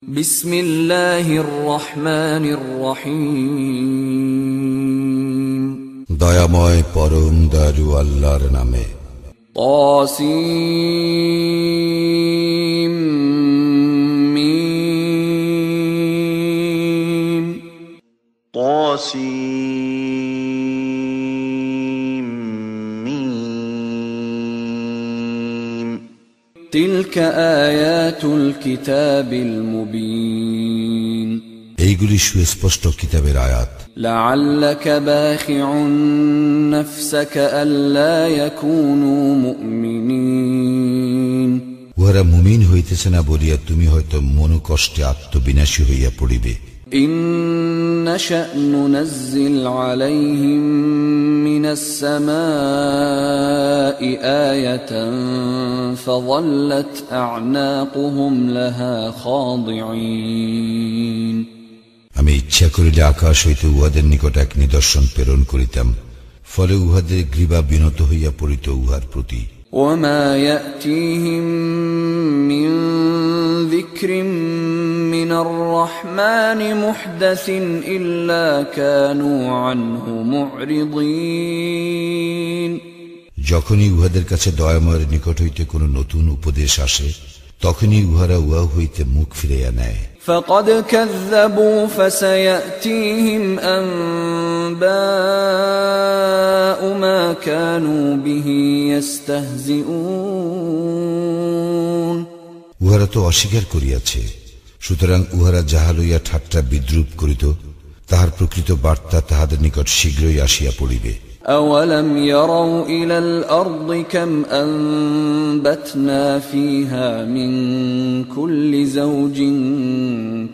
বিসমিল্লাহির রহমানির রহিম। দয়াময় পরম দয়ালু আল্লাহর নামে। তাসিম মিম। তাসিম মিম। তিলকা আয়াতুল কিতাবিল মুবিন। এইগুলি সুস্পষ্ট কিতাবের আয়াত। লাআল্লাকা বাখিউন নাফসাকা আল্লা ইয়াকুনু মুমিনিন। উহারা মুমিন হইতেছে না বলিয়া তুমি হয়তো মনোকষ্টে আত্মবিনাশী হইয়া পড়িবে। ইন নাশা নুনাজ্জিল আলাইহিম মিনাস সামাই আয়াতান ফাযাল্লাত আ'নাকুহুম লাহা খাদিঈন। আমি ইচ্ছা করিলে আকাশ হইতে উহাদের নিকট এক নিদর্শন প্রেরণ করিতাম, ফলে উহাদের গ্রীবা বিনত হইয়া পড়িত উহার প্রতি। ওয়ামা ইয়াতিহিম মিন যিকরিন মিনার রহমানি মুহদাসিন ইল্লা কানু আনহু মু'রিদিন। যখনই উহাদের কাছে দয়াময়ের নিকট হইতে কোন নতুন উপদেশ আসে, তখনই উহারা উহা হইতে মুখ ফিরাইয়া নেয়। فقد كذبوا فسيأتيهم أنباء ما كانوا به يستهزئون। উহারা তো অস্বীকার করিয়াছে, সুতরাং উহারা যাহা লইয়া ঠাট্টা বিদ্রুপ করিত, তাহার প্রকৃত বার্তা তাহাদের নিকট শীঘ্রই আসিয়া পড়িবে। أولم يروا إلى الأرض كم أنبتنا فيها من كل زوج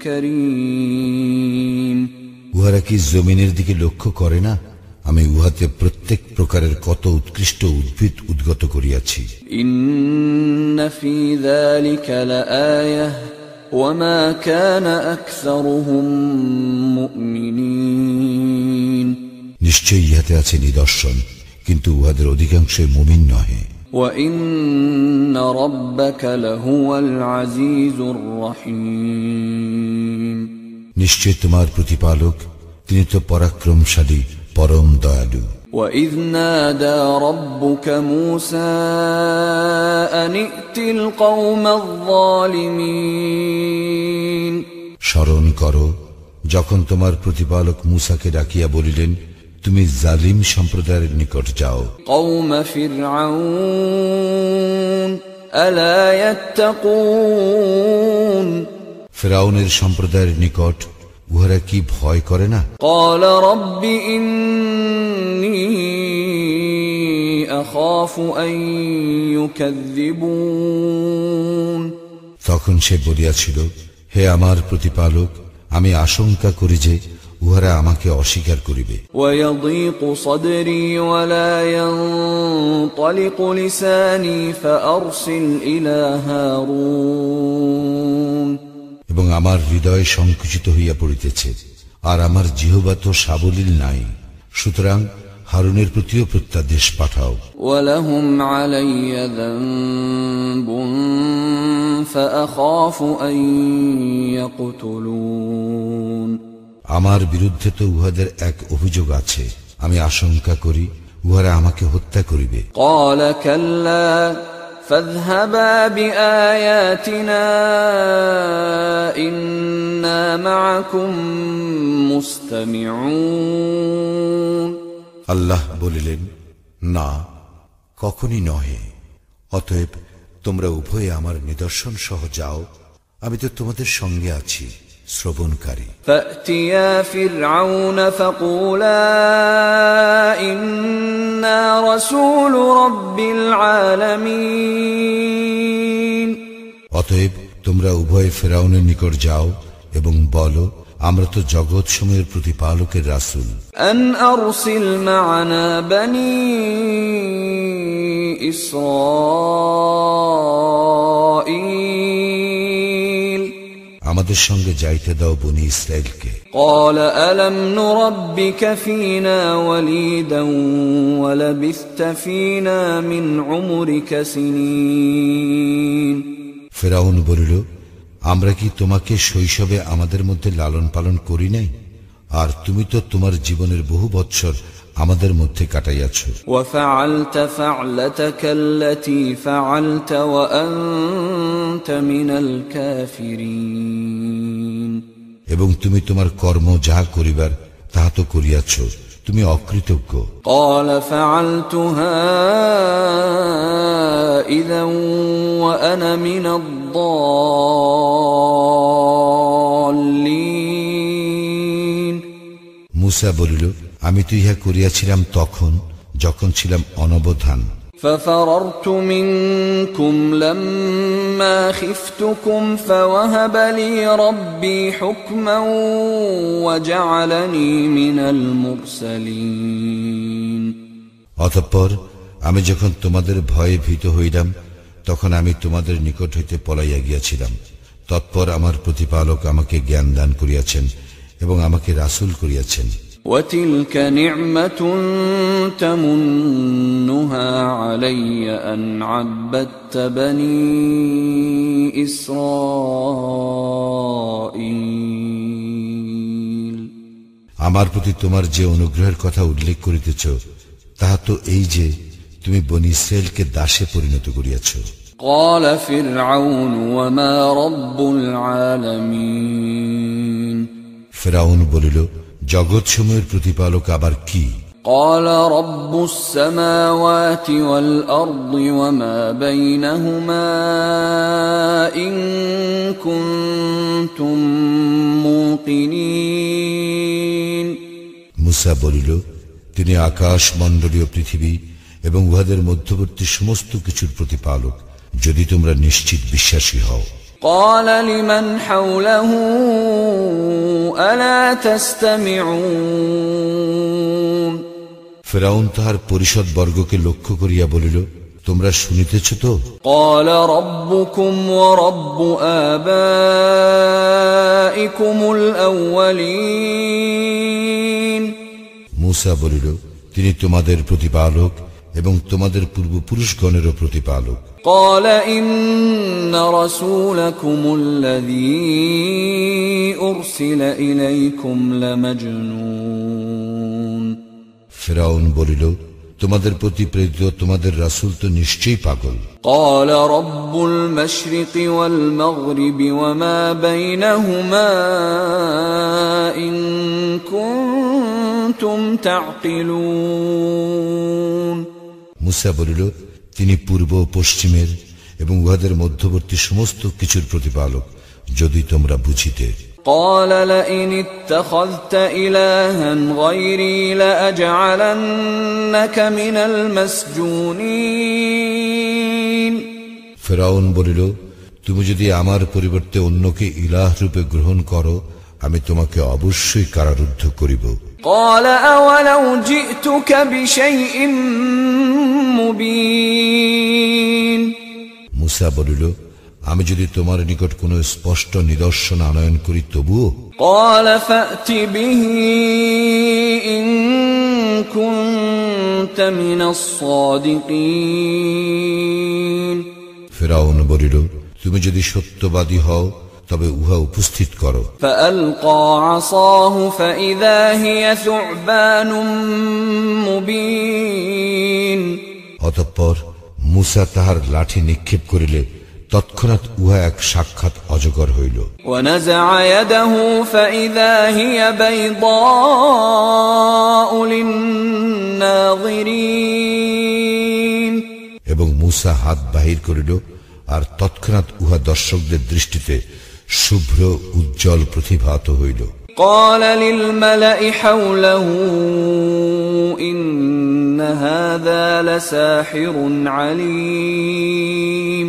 كريم। উহারা কি জমিনের দিকে লক্ষ্য করে না, আমি উহাতে প্রত্যেক প্রকারের কত উৎকৃষ্ট উদ্ভিদ উদ্গত করিয়াছি। إن في ذلك لآية وما كان أكثرهم مؤمنين। নিশ্চয়ই ইহাতে আছে নিদর্শন, কিন্তু উহাদের অধিকাংশই মুমিন নহে। وَإِنَّ رَبَّكَ لَهُوَ الْعَزِيزُ الرَّحِيمُ। নিশ্চয় তোমার প্রতিপালক, তিনি তো পরাক্রমশালী, পরম দয়ালু। وَإِذْ نَادَى رَبُّكَ مُوسَىٰ أَنِ ائْتِ الْقَوْمَ الظَّالِمِينَ। স্মরণ করো, যখন তোমার প্রতিপালক মূসাকে ডাকিয়া বলিলেন, তুমি জালিম সম্প্রদায়ের নিকট যাও। قَوْمَ فِرْعَوْنَ أَلَا يَتَّقُونَ। ফিরআউনের সম্প্রদায়ের নিকট উহারা কি ভয় করে না? قَالَ رَبِّ إِنِّي أَخَافُ أَن يُكَذِّبُونِ। তখন সে বলিয়াছিল, হে আমার প্রতিপালক, আমি আশঙ্কা করি যে উহারা আমাকে অস্বীকার করিবে। وَيَضِيقُ صَدْرِي وَلَا يَنطَلِقُ لِسَانِي فَأَرْسِلْ إِلَى هَارُونَ। এবং আমার হৃদয় সংকুচিত হইয়া পড়িতেছে, আর আমার জিহ্বা তো সাবলীল নাই, সুতরাং হারুনের প্রতিও প্রত্যাদেশ পাঠাও। وَلَهُمْ عَلَيَّ ذَنبٌ فَأَخَافُ أَن يَقْتُلُونِ। আমার বিরুদ্ধে তো উহাদের এক অভিযোগ আছে, আমি আশঙ্কা করি উহারা আমাকে হত্যা করিবে। قَالَ كَلَّا فَاذْهَبَا بِآيَاتِنَا إِنَّا مَعَكُمْ مُسْتَمِعُونَ। আল্লাহ বলিলেন, না, কখনই নহে। অতএব তোমরা উভয়ে আমার নিদর্শন সহ যাও, আমি তো তোমাদের সঙ্গে আছি, শ্রবণকারী। فَأْتِيَا فِرْعَوْنَ فَقُولَا إِنَّا رَسُولُ رَبِّ الْعَالَمِينَ। অতএব তোমরা উভয়ে ফিরআউনের নিকট যাও এবং বলো, আমরা তো জগৎ সমূহের প্রতিপালকের রাসূল। أَنْ أَرْسِلْ مَعَنَا بَنِي إِسْرَائِيلَ। আমাদের সঙ্গে যাইতে দাও বনি ইসরাইলকে। قَالَ أَلَمْ نُرَبِّكَ فِينَا وَلِيدًا وَلَبِثْتَ فِينَا مِنْ عُمُرِكَ سِنِينَ। ফিরআউন বলিল, আমরা কি তোমাকে শৈশবে আমাদের মধ্যে লালন পালন করি নাই? আর তুমি তো তোমার জীবনের বহু বৎসর আমাদের মধ্যে কাটাইয়াছ। وفعلت فعلتك التي فعلت وأنت من الكافرين এবং তুমি তোমার কর্ম যা করিবার তাহা তো করিয়াছ, তুমি অকৃতজ্ঞ। قال فعلتها إذا وأنا من الضالين মুসা বলিল, আমি তো ইহা করিয়াছিলাম তখন যখন ছিলাম অনবধান। ففررت منكم لما خفتكم فوهب لي ربي حكما وجعلني من المرسلين অতঃপর আমি যখন তোমাদের ভয়ে ভীত হইলাম তখন আমি তোমাদের নিকট হইতে পলাইয়া গিয়াছিলাম। তৎপর আমার প্রতিপালক আমাকে জ্ঞান দান করিয়াছেন এবং আমাকে রাসূল করিয়াছেন। وتلك نعمة تمنها علي أن عبدت بني إسرائيل আমার প্রতি তোমার যে অনুগ্রহের কথা উল্লেখ করিতেছ তাহা তো এই যে তুমি বনী ইসরায়েলকে দাসে পরিণত করিয়াছ। قال فرعون وما رب العالمين ফিরআউন বলিল, জগৎসমূহের প্রতিপালক আবার কি? قال رب السماوات والأرض وما بينهما إن كنتم موقنين মুসা বলিল, তিনি আকাশ মণ্ডলীয় পৃথিবী এবং উহাদের মধ্যবর্তী সমস্ত কিছুর প্রতিপালক, যদি তোমরা নিশ্চিত বিশ্বাসী হও। قال لمن حوله ألا تستمعون ফিরআউন তাহার পরিষদ বর্গকে লক্ষ্য করিয়া বলিল, তোমরা শুনিতেছ তো? قال ربكم ورب آبائكم الأولين মুসা বলিল, তিনি তোমাদের প্রতিপালক এবং তোমাদের পূর্বপুরুষগণেরও প্রতিপালক। قال إن رسولكم الذي أرسل إليكم لمجنون ফিরআউন বলিল, তোমাদের প্রতি প্রেরিত তোমাদের রাসূল তো নিশ্চয়ই পাগল। قال رب المشرق والمغرب وما بينهما إن كنتم تعقلون মুসা বলিল, তিনি পূর্ব ও পশ্চিমের এবং উহাদের মধ্যবর্তী সমস্ত কিছুর প্রতিপালক, যদি তোমরা বুঝিতে। قال لئن اتخذت إلها غيري لأجعلنك من المسجونين ফিরআউন বলিল, তুমি যদি আমার পরিবর্তে অন্যকে ইলাহ রূপে গ্রহণ করো, আমি তোমাকে অবশ্যই কারারুদ্ধ করিব। قال أولو جئتك بشيء مبين মুসা বলিল, আমি যদি তোমার নিকট কোনো স্পষ্ট নিদর্শন আনয়ন করি তবুও? قال فأت به إن كنت من الصادقين ফিরআউন বলিল, তুমি যদি সত্যবাদী হও তবে উহা উপস্থিত করো। فألقى عصاه فإذا هي ثعبان مبين অতঃপর মুসা তাহার লাঠি নিক্ষেপ করিলে তৎক্ষণাৎ উহা এক সাক্ষাৎ অজগর হইল। ونزع يده فإذا هي بيضاء للناظرين এবং মুসা হাত বাহির করিল, আর তৎক্ষণাৎ উহা দর্শকদের দৃষ্টিতে শুভ্র উজ্জ্বল প্রতিভাত হইল। قال للملأ حوله إن هذا لساحر عليم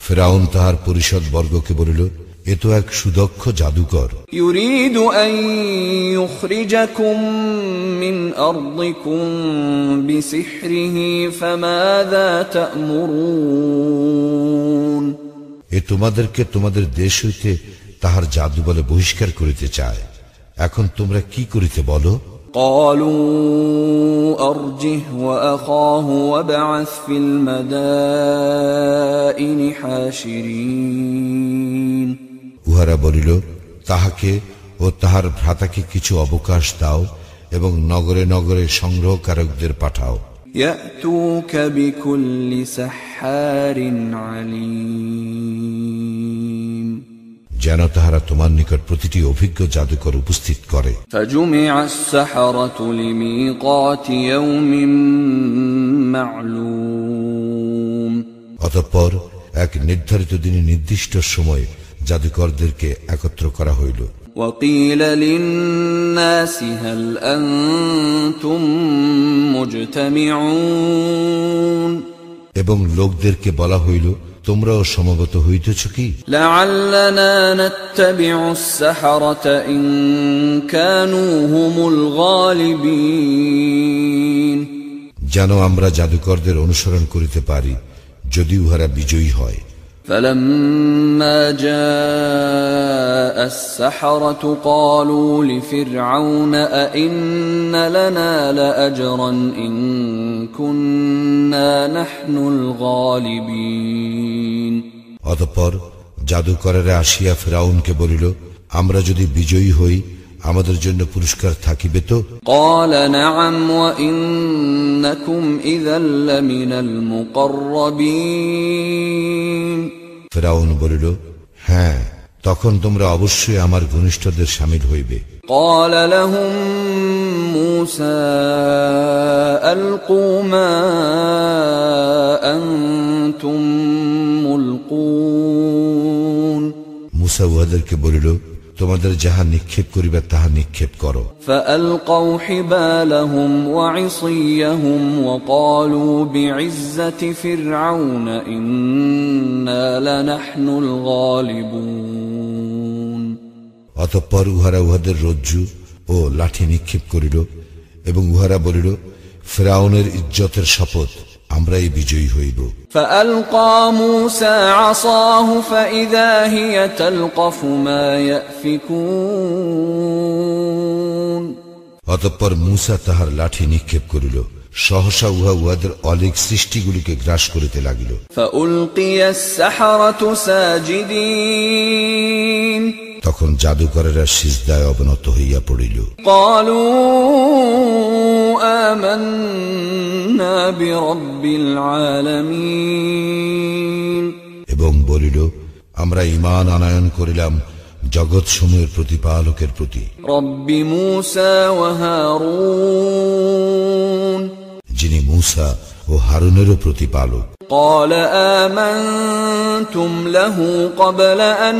ফিরআউন তাহার পরিষদ বর্গকে বলিল, এ তো এক সুদক্ষ জাদুকর। يريد أن يخرجكم من أرضكم بسحره فماذا تأمرون এ তোমাদেরকে তোমাদের দেশ হইতে তাহার জাদু বলে বহিষ্কার করিতে চায়, এখন তোমরা কি করিতে বলো? قالوا أرجه وأخاه وابعث في المدائن حاشرين উহারা বলিল, তাহাকে ও তাহার ভ্রাতাকে কিছু অবকাশ দাও এবং নগরে নগরে সংগ্রহকারকদের পাঠাও। يأتوك بكل سحار عليم যেন তাহারা তোমার নিকট প্রতিটি অভিজ্ঞ জাদুকর উপস্থিত করে। فجمع السحرة لميقات يوم معلوم অতঃপর এক নির্ধারিত দিনে নির্দিষ্ট সময়ে জাদুকরদেরকে একত্র করা হইল। وقيل للناس هل أنتم مجتمعون এবং লোকদেরকে বলা হইল, তোমরাও সমবেত হইতেছ কি? لعلنا نتبع السحرة إن كانوا هم الغالبين যেন আমরা জাদুকরদের অনুসরণ করিতে পারি যদি উহারা বিজয়ী হয়। فلما جاء السحرة قالوا لفرعون أئن لنا لأجرا إن كنا نحن الغالبين অতঃপর জাদুকরেরা আসিয়া ফিরআউনকে বলিল, আমরা যদি বিজয়ী হই আমাদের জন্য পুরস্কার থাকিবে তো? قال نعم وإنكم إذا لمن المقربين ফিরআউন বলিল, হ্যাঁ, তখন তোমরা অবশ্যই আমার ঘনিষ্ঠদের শামিল হইবে। قال لهم موسى ألقوا ما أنتم ملقون মুসা উহাদেরকে বলিল, তোমাদের যাহা নিক্ষেপ করিবে তাহা নিক্ষেপ করো। فألقوا حبالهم وعصيهم وقالوا بعزة فرعون إنا لنحن الغالبون অতঃপর উহারা উহাদের রজ্জু ও লাঠি নিক্ষেপ করিল এবং উহারা বলিল, ফিরআউনের ইজ্জতের শপথ, আমরাই বিজয়ী হইব। فألقى موسى عصاه فإذا هي تلقف ما يأفكون অতঃপর মুসা তাহার লাঠি নিক্ষেপ করিল, সহসা উহা উহাদের অলীক সৃষ্টিগুলিকে গ্রাস করিতে লাগিল। فألقي السحرة ساجدين তখন জাদুকরেরা সিজদায় অবনত হইয়া পড়িল। قالوا آمنا برب العالمين এবং বলিল, আমরা ঈমান আনয়ন করিলাম জগৎ সমূহের প্রতিপালকের প্রতি, رب موسى وهارون যিনি মুসা ও হারুনেরও প্রতিপালক। قال آمنتم له قبل أن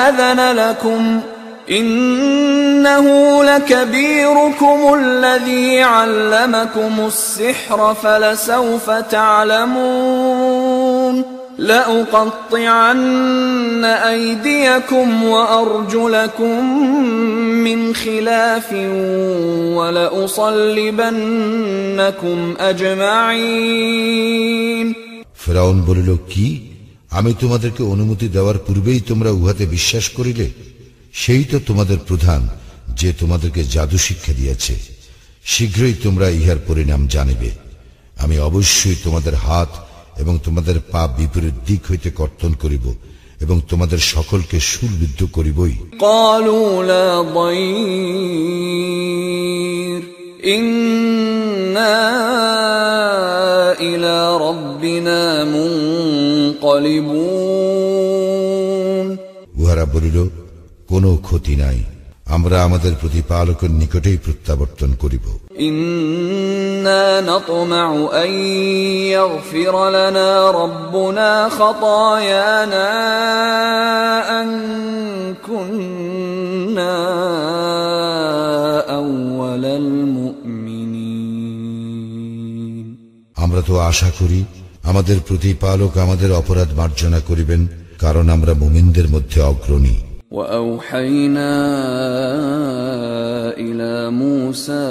آذن لكم إنه لكبيركم الذي علمكم السحر فلسوف تعلمون لأقطعن أيديكم وأرجلكم من خلاف ولأصلبنكم أجمعين ফিরআউন বলিল, কি, আমি তোমাদেরকে অনুমতি দেওয়ার পূর্বেই তোমরা উহাতে বিশ্বাস করিলে? সেই তো তোমাদের প্রধান, যে তোমাদেরকে জাদু শিক্ষা দিয়েছে। শীঘ্রই তোমরা ইহার পরিণাম জানিবে। আমি অবশ্যই তোমাদের হাত এবং তোমাদের পা বিপরীত দিক হইতে কর্তন করিব এবং তোমাদের সকলকে শূলবিদ্ধ করিবই। قالوا لا ضير إنا إلى ربنا منقلبون উহারা বলিল, কোনো ক্ষতি নাই, আমরা আমাদের প্রতিপালকের নিকটেই প্রত্যাবর্তন করিব। إنا نطمع أن يغفر لنا ربنا خطايانا أن كنا أول المؤمنين আমরা তো আশা করি আমাদের প্রতিপালক আমাদের অপরাধ মার্জনা করিবেন, কারণ আমরা মুমিনদের মধ্যে অগ্রণী। وأوحينا إلى موسى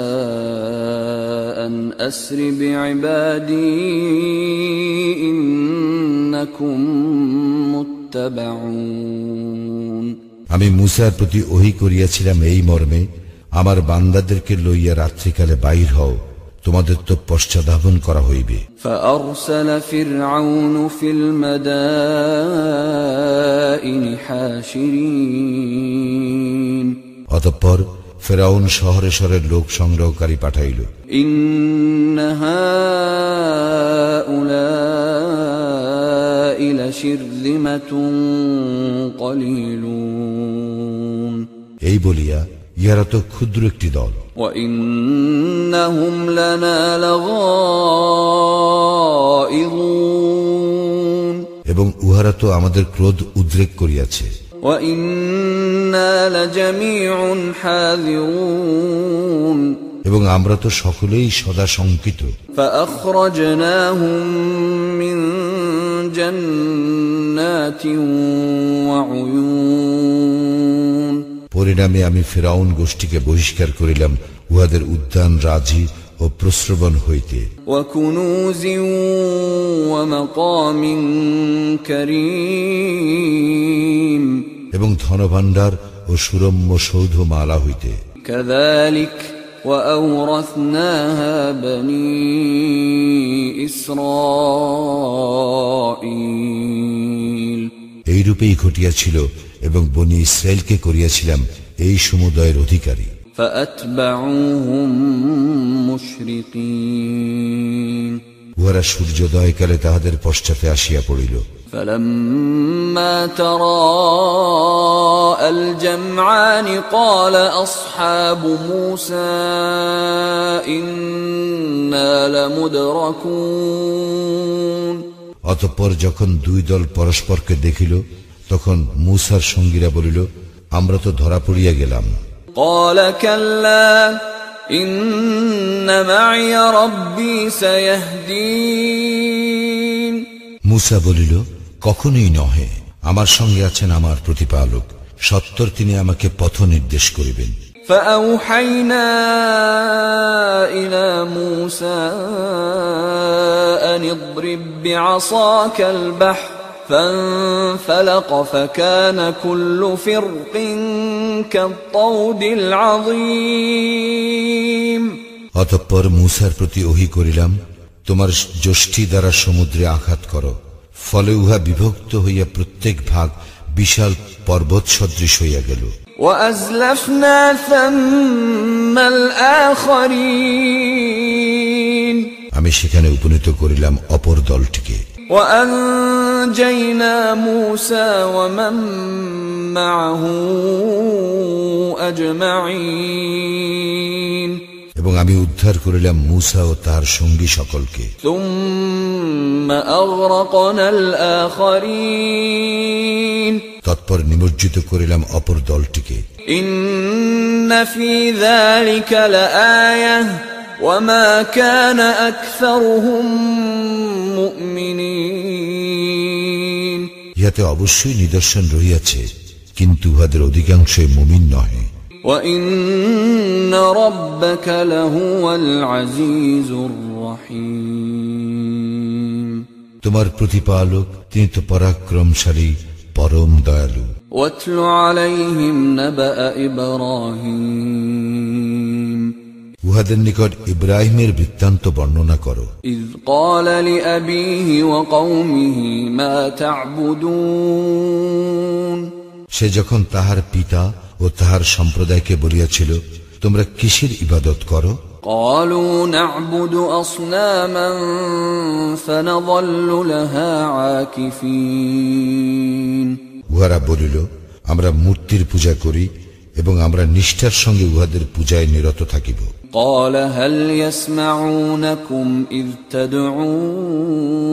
أن أسر بعبادي إنكم متبعون আমি মুসার প্রতি ওহী করিয়াছিলাম এই মর্মে, আমার বান্দাদেরকে লইয়া রাত্রিকালে বাহির হও, তোমাদের তো পশ্চাদ্ধাবন করা হইবে। فأرسل فرعون في المدائن حاشرين অতঃপর ফেরাউন শহরে শহরে লোক সংগ্রহকারী পাঠাইল। إن هؤلاء لشرذمة قليلون এই বলিয়া ইহারা তো ক্ষুদ্র একটি দল। وإنهم لنا لغائظون এবং উহারা তো আমাদের ক্রোধ উদ্রেক করিয়াছে। وإنا لجميع حاذرون এবং আমরা তো সকলেই সদা শঙ্কিত। فأخرجناهم من جنات وعيون পরিণামে আমি ফিরআউন গোষ্ঠীকে বহিষ্কার করিলাম উহাদের উদ্যান রাজি ও প্রস্রবণ হইতে। وكنوز ومقام كريم এবং ধনভাণ্ডার ও সুরম্য সৌধমালা হইতে। كذلك وأورثناها بني إسرائيل এইরূপেই ঘটিয়াছিল এবং বনি ইসরায়েলকে করিয়াছিলাম এই সমুদয়ের অধিকারী। فأتبعوهم مشرقين উহারা সূর্যোদয়কালে তাহাদের পশ্চাতে আসিয়া পড়িল। فلما تراءى الجمعان قال أصحاب موسى إنا لمدركون অতঃপর যখন দুই দল পরস্পরকে দেখিল তখন মূসার সঙ্গীরা বলিল, আমরা তো ধরা পড়িয়া গেলাম। قال كلا إن معي ربي سيهدين মূসা বলিল, কখনোই নহে, আমার সঙ্গে আছেন আমার প্রতিপালক, সত্তর তিনি আমাকে পথ নির্দেশ করিবেন। فأوحينا إلى موسى أن اضرب بعصاك البحر فانفلق فكان كل فرق كالطود العظيم অতঃপর মূসার প্রতি ওহী করিলাম, তোমার যষ্টি দ্বারা সমুদ্রে আঘাত করো, ফলে উহা বিভক্ত হইয়া প্রত্যেক ভাগ বিশাল পর্বত সদৃশ হইয়া গেল। وأزلفنا ثم الآخرين আমি সেখানে উপনীত করিলাম অপর দলটিকে। وأنجينا موسى ومن معه أجمعين এবং আমি উদ্ধার করিলাম মূসা ও তার সঙ্গী সকলকে। ثم أغرقنا الآخرين তৎপর নিমজ্জিত করিলাম অপর দলটিকে। إن في ذلك لآية وما كان أكثرهم مؤمنين ইহাতে অবশ্যই নিদর্শন রহিয়াছে, কিন্তু উহাদের অধিকাংশই মুমিন নহে। وإن ربك لهو العزيز الرحيم তোমার প্রতিপালক তিনি তো পরাক্রমশালী, পরম দয়ালু। واتل عليهم نبأ إبراهيم উহাদের নিকট ইব্রাহিমের বৃত্তান্ত বর্ণনা করো। إذ قال لأبيه وقومه ما تعبدون সে যখন তাহার পিতা ও তাহার সম্প্রদায়কে বলিয়াছিল, তোমরা কিসের ইবাদত করো? قالوا نعبد أصناما فنظل لها عاكفين উহারা বলিল, আমরা মূর্তির পূজা করি এবং আমরা নিষ্ঠার সঙ্গে উহাদের পূজায় নিরত থাকিব। قال هل يسمعونكم إذ تدعون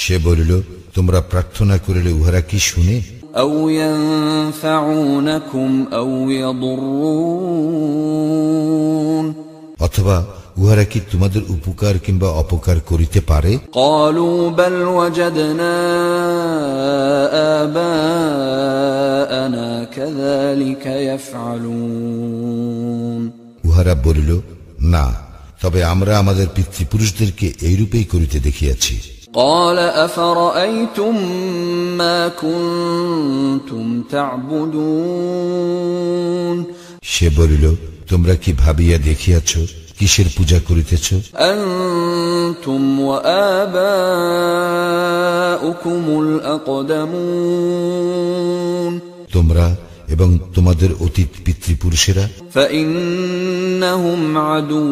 সে বলিল, তোমরা প্রার্থনা করিলে উহারা কি শুনে? أو ينفعونكم أو يضرون অথবা উহারা কি তোমাদের উপকার কিংবা অপকার করিতে পারে? قالوا بل وجدنا آباءنا كذلك يفعلون উহারা বলিল, না, তবে আমরা আমাদের পিতৃপুরুষদেরকে এইরূপেই করিতে দেখিয়াছি। قال أفرأيتم ما كنتم تعبدون সে বলিল, তোমরা কি ভাবিয়া দেখিয়াছ কিসের পূজা করিতেছ? أنتم وآباؤكم الأقدمون তোমরা এবং তোমাদের অতীত পিতৃপুরুষেরা। فإنهم عدو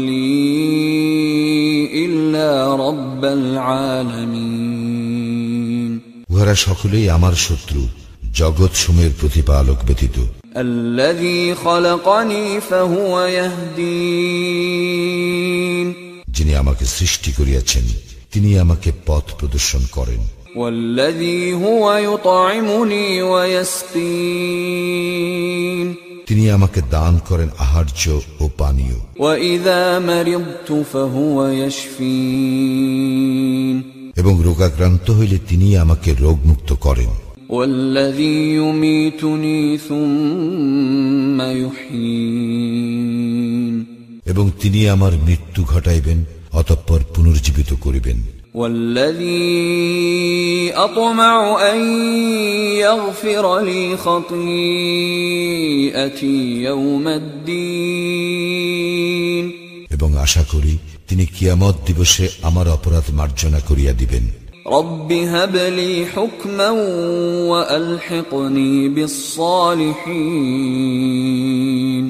لي إلا رب العالمين উহারা সকলেই আমার শত্রু, জগৎ সমূহের প্রতিপালক ব্যতীত। الذي خلقني فهو يهدين যিনি আমাকে সৃষ্টি করিয়াছেন তিনি আমাকে পথ প্রদর্শন করেন। والذي هو يطعمني ويسقين তিনি আমাকে দান করেন আহার্য ও পানীয়। وإذا مرضت فهو يشفين এবং রোগাক্রান্ত হইলে তিনি আমাকে রোগমুক্ত করেন। والذي يميتني ثم يحيين এবং তিনি আমার মৃত্যু ঘটাইবেন অতঃপর পুনর্জীবিত করিবেন। والذي أطمع أن يغفر لي خطيئتي يوم الدين এবং আশা করি তিনি কিয়ামত দিবসে আমার অপরাধ মার্জনা করিয়া দিবেন। رب هب لي حكما وألحقني بالصالحين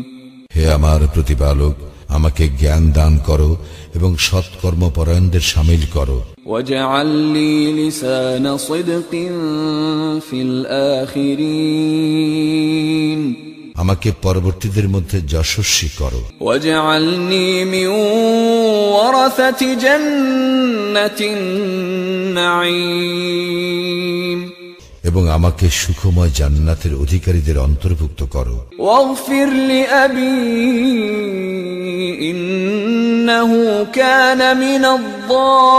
হে আমার প্রতিপালক, আমাকে জ্ঞান দান করো এবং সৎকর্মপরায়ণদের শামিল করো। واجعل لي لسان صدق في الآخرين আমাকে পরবর্তীদের মধ্যে যশস্বী করো। واجعلني من ورثة جنة النعيم এবং আমাকে সুখময় জান্নাতের অধিকারীদের অন্তর্ভুক্ত করো। واغفر لأبي إنه كان من الضالين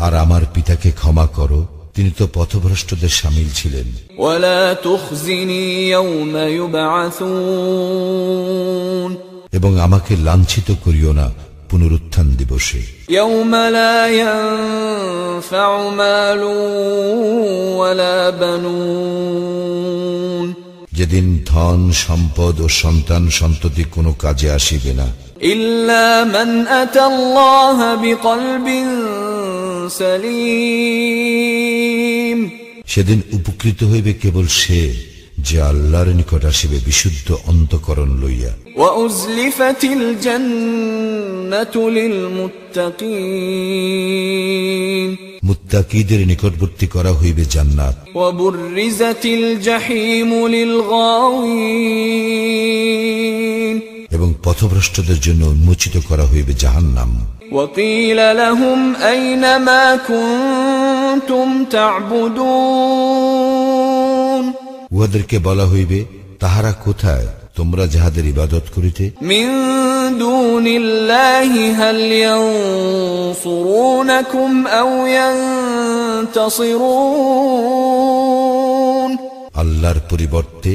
আর আমার পিতাকে ক্ষমা করো, তিনি তো পথভ্রষ্টদের শামিল ছিলেন। ولا تخزني يوم يبعثون এবং আমাকে লাঞ্ছিত করিও না পুনরুত্থান দিবসে। يوم لا ينفع مال ولا بنون যেদিন ধন সম্পদ ও সন্তান সন্ততি কোনো কাজে আসিবে না, إلا من أتى الله بقلب سليم সেদিন উপকৃত হইবে কেবল সে যে আল্লাহর নিকট আসিবে বিশুদ্ধ অন্তঃকরণ লইয়া। وأزلفت الجنة للمتقين মুত্তাকীদের নিকটবর্তী করা হইবে জান্নাত। وبرزت الجحيم للغاوين এবং পথভ্রষ্টদের জন্য উন্মোচিত করা হইবে জাহান্নাম। وقيل لهم أين ما كنتم تعبدون উহাদেরকে বলা হইবে, তাহারা কোথায় তোমরা যাহাদের ইবাদত করিতে? من دون الله هل ينصرونكم أو ينتصرون আল্লাহর পরিবর্তে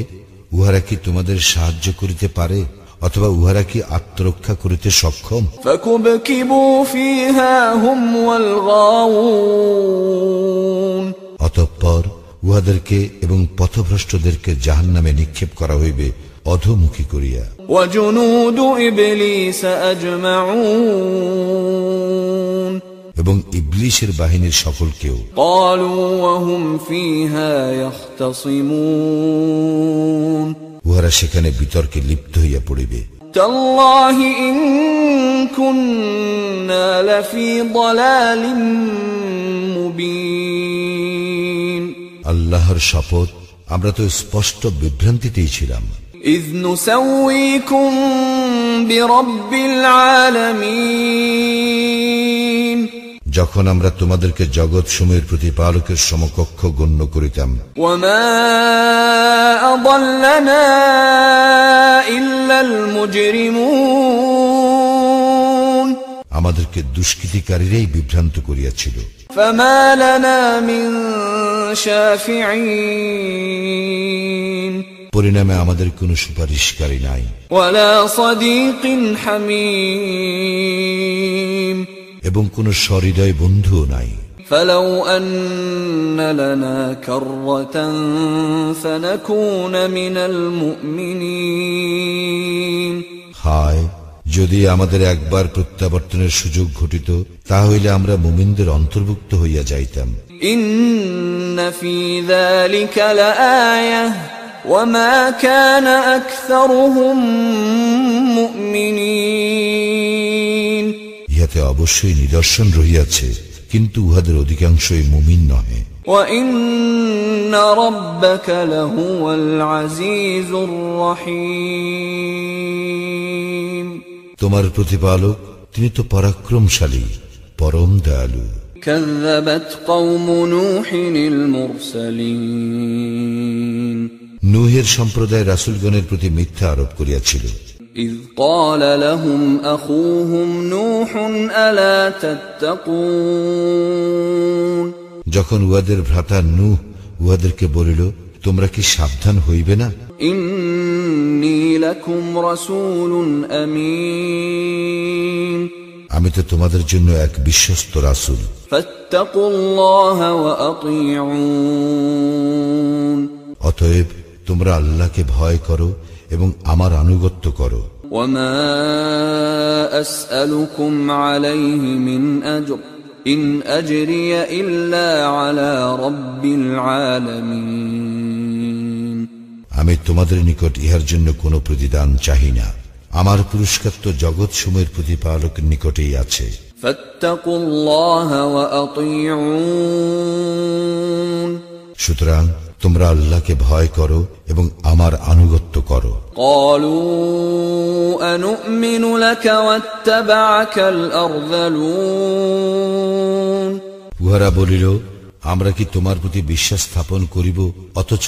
উহারা কি তোমাদের সাহায্য করিতে পারে অথবা উহারা কি আত্মরক্ষা করিতে সক্ষম? فكبكبوا فيها هم والغاوون অতঃপর উহাদেরকে এবং পথভ্রষ্টদেরকে জাহান্নামে নিক্ষেপ করা হইবে অধোমুখী করিয়া। وجنود إبليس أجمعون এবং ইবলীসের বাহিনীর সকলকেও। قالوا وهم فيها يختصمون উহারা সেখানে বিতর্কে লিপ্ত হইয়া পড়িবে। تالله إن كنا لفي ضلال مبين আল্লাহর শপথ, আমরা তো স্পষ্ট বিভ্রান্তিতেই ছিলাম। إذ نسويكم برب العالمين যখন আমরা তোমাদেরকে জগৎ সমূহের প্রতিপালকের সমকক্ষ গণ্য করিতাম। وما أضلنا إلا المجرمون আমাদেরকে দুষ্কৃতিকারীরাই বিভ্রান্ত করিয়াছিল। فما لنا من شافعين পরিণামে আমাদের কোনো সুপারিশকারী নাই, ولا صديق حميم এবং কোনো সহৃদয় বন্ধুও নাই। فلو أن لنا كرة فنكون من المؤمنين হায়, যদি আমাদের একবার প্রত্যাবর্তনের সুযোগ ঘটিত, তাহলে আমরা মুমিনদের অন্তর্ভুক্ত হইয়া যাইতাম। إن في ذلك لآية وما كان أكثرهم مؤمنين ইহাতে অবশ্যই নিদর্শন রহিয়াছে, কিন্তু উহাদের অধিকাংশই মুমিন নহে। وإن ربك لهو العزيز الرحيم তোমার প্রতিপালক তিনি তো পরাক্রমশালী, পরম দয়ালু। كذبت قوم نوح المرسلين নূহের সম্প্রদায় রাসূলগণের প্রতি মিথ্যা আরোপ করিয়াছিল। إذ قال لهم أخوهم نوح ألا تتقون যখন উহাদের ভ্রাতা নূহ উহাদেরকে বলিল, তোমরা কি সাবধান হইবে না? إني لكم رسول أمين আমি তো তোমাদের জন্য এক বিশ্বস্ত রাসূল। فاتقوا الله وأطيعون অতএব তোমরা আল্লাহকে ভয় করো এবং আমার আনুগত্য করো। وما أسألكم عليه من أجر إن أجري إلا على رب العالمين আমি তোমাদের নিকট ইহার জন্য কোনো প্রতিদান চাহি না, আমার পুরস্কার তো জগৎ সমূহের প্রতিপালকের নিকটেই আছে। فاتقوا الله وأطيعون সুতরাং তোমরা আল্লাহকে ভয় করো এবং আমার আনুগত্য করো। قالوا أنؤمن لك واتبعك الأرذلون উহারা বলিল, আমরা কি তোমার প্রতি বিশ্বাস স্থাপন করিব, অথচ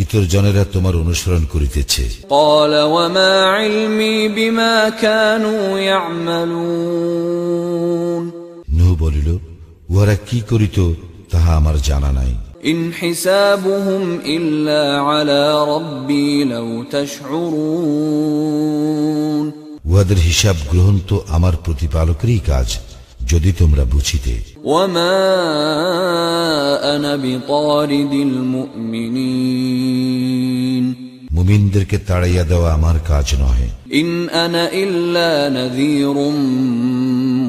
ইতর জনেরা তোমার অনুসরণ করিতেছে। قال وما علمي بما كانوا يعملون নূহ বলিল, উহারা কি করিত তাহা আমার জানা নাই। إن حسابهم إلا على ربي لو تشعرون উহাদের হিসাব গ্রহণ তো আমার প্রতিপালকেরই কাজ, যদি তোমরা বুঝিতে। وما أنا بطارد المؤمنين মুমিনদেরকে তাড়াইয়া দেওয়া আমার কাজ নহে। إن أنا إلا نذير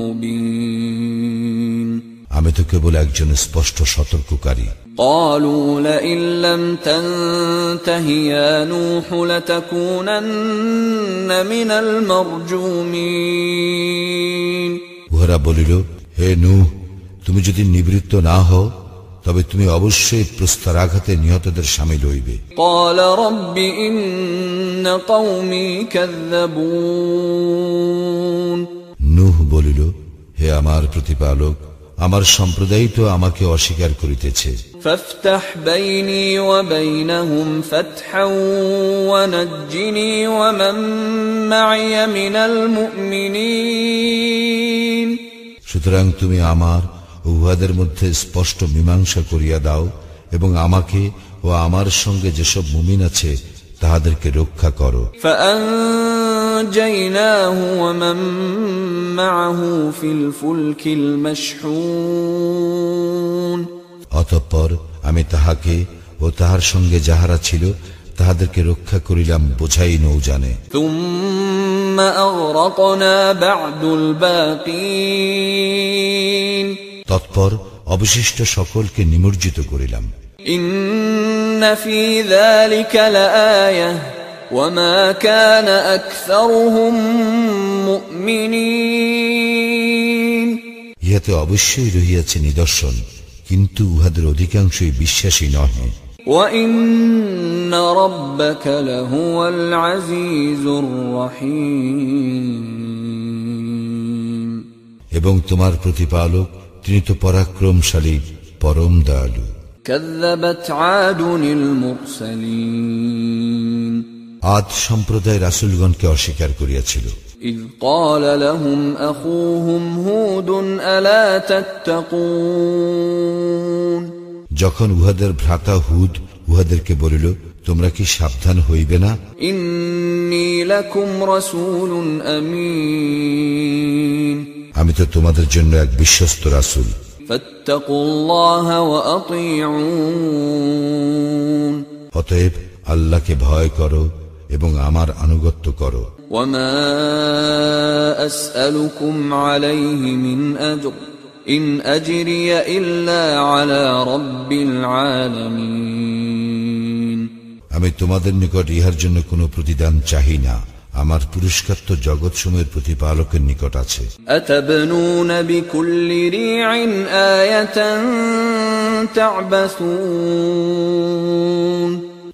مبين আমি তো কেবল একজন স্পষ্ট সতর্ককারী। قالوا لئن لم تنته يا نوح لتكونن من المرجومين উহারা বলিল, হে নূহ, তুমি যদি নিবৃত্ত না হও, তবে তুমি অবশ্যই প্রস্তরাঘাতে নিহতদের শামিল হইবে। قال رب إن قومي كذبون নূহ বলিল, হে আমার প্রতিপালক, আমার সম্প্রদায় তো আমাকে অস্বীকার করিতেছে। فافتح بيني وبينهم فتحا ونجني ومن معي من المؤمنين সুতরাং তুমি আমার ও উহাদের মধ্যে স্পষ্ট মীমাংসা করিয়া দাও এবং আমাকে ও আমার সঙ্গে যেসব মুমিন আছে তাহাদেরকে রক্ষা করো। فأنجيناه ومن معه في الفلك المشحون অতঃপর আমি তাহাকে ও তাহার সঙ্গে যাহারা ছিল তাহাদেরকে রক্ষা করিলাম বোঝাই নৌজানে। ثم أغرقنا بعد الباقين তৎপর অবশিষ্ট সকলকে নিমজ্জিত করিলাম। إن في ذلك لآية وما كان أكثرهم مؤمنين ইহাতে অবশ্যই রহিয়াছে নিদর্শন, কিন্তু উহাদের অধিকাংশই বিশ্বাসী নহে। وإن ربك لهو العزيز الرحيم এবং তোমার প্রতিপালক তিনি তো পরাক্রমশালী, পরম দয়ালু। كذبت عاد المرسلين আদ সম্প্রদায় রাসূলগণকে অস্বীকার করিয়াছিল। إذ قال لهم أخوهم هود ألا تتقون যখন উহাদের ভ্রাতা হুদ উহাদেরকে বলিল, তোমরা কি সাবধান হইবে না? إني لكم رسول أمين আমি তো তোমাদের জন্য এক বিশ্বস্ত রাসূল। فاتقوا الله وأطيعون অতএব আল্লাহকে ভয় করো এবং আমার আনুগত্য করো। وما أسألكم عليه من أجر إن أجري إلا على رب العالمين আমি তোমাদের নিকট ইহার জন্য কোনো প্রতিদান চাহি না, আমার পুরস্কার তো জগৎসমূহের প্রতিপালকের নিকট আছে। أتبنون بكل ريع آية تعبثون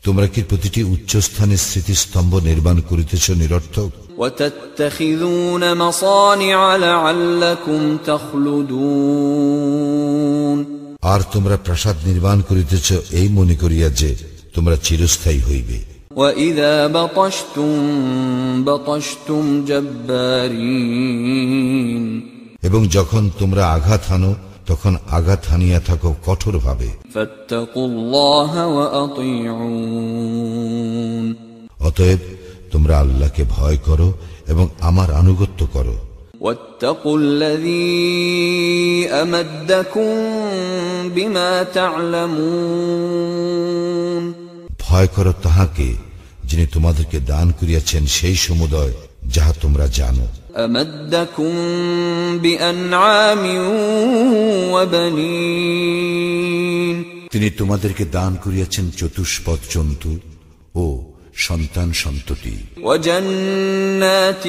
তোমরা কি প্রতিটি উচ্চস্থানে স্মৃতিস্তম্ভ নির্মাণ করিতেছ নিরর্থক? وتتخذون مصانع لعلكم تخلدون আর তোমরা প্রাসাদ নির্মাণ করিতেছ এই মনে করিয়া যে তোমরা চিরস্থায়ী হইবে। وإذا بطشتم بطشتم جبارين এবং যখন তোমরা আঘাত হানো তখন আঘাত হানিয়া থাকো কঠোরভাবে। فاتقوا الله وأطيعون অতএব তোমরা আল্লাহকে ভয় করো এবং আমার আনুগত্য করো। واتقوا الذي أمدكم بما تعلمون ভয় করো তাহাকে যিনি তোমাদেরকে দান করিয়াছেন সেই সমুদয় যাহা তোমরা জানো। أمدكم بأنعام وبنين তিনি তোমাদেরকে দান করিয়াছেন চতুষ্পদ জন্তু ও সন্তান সন্ততি। وجنات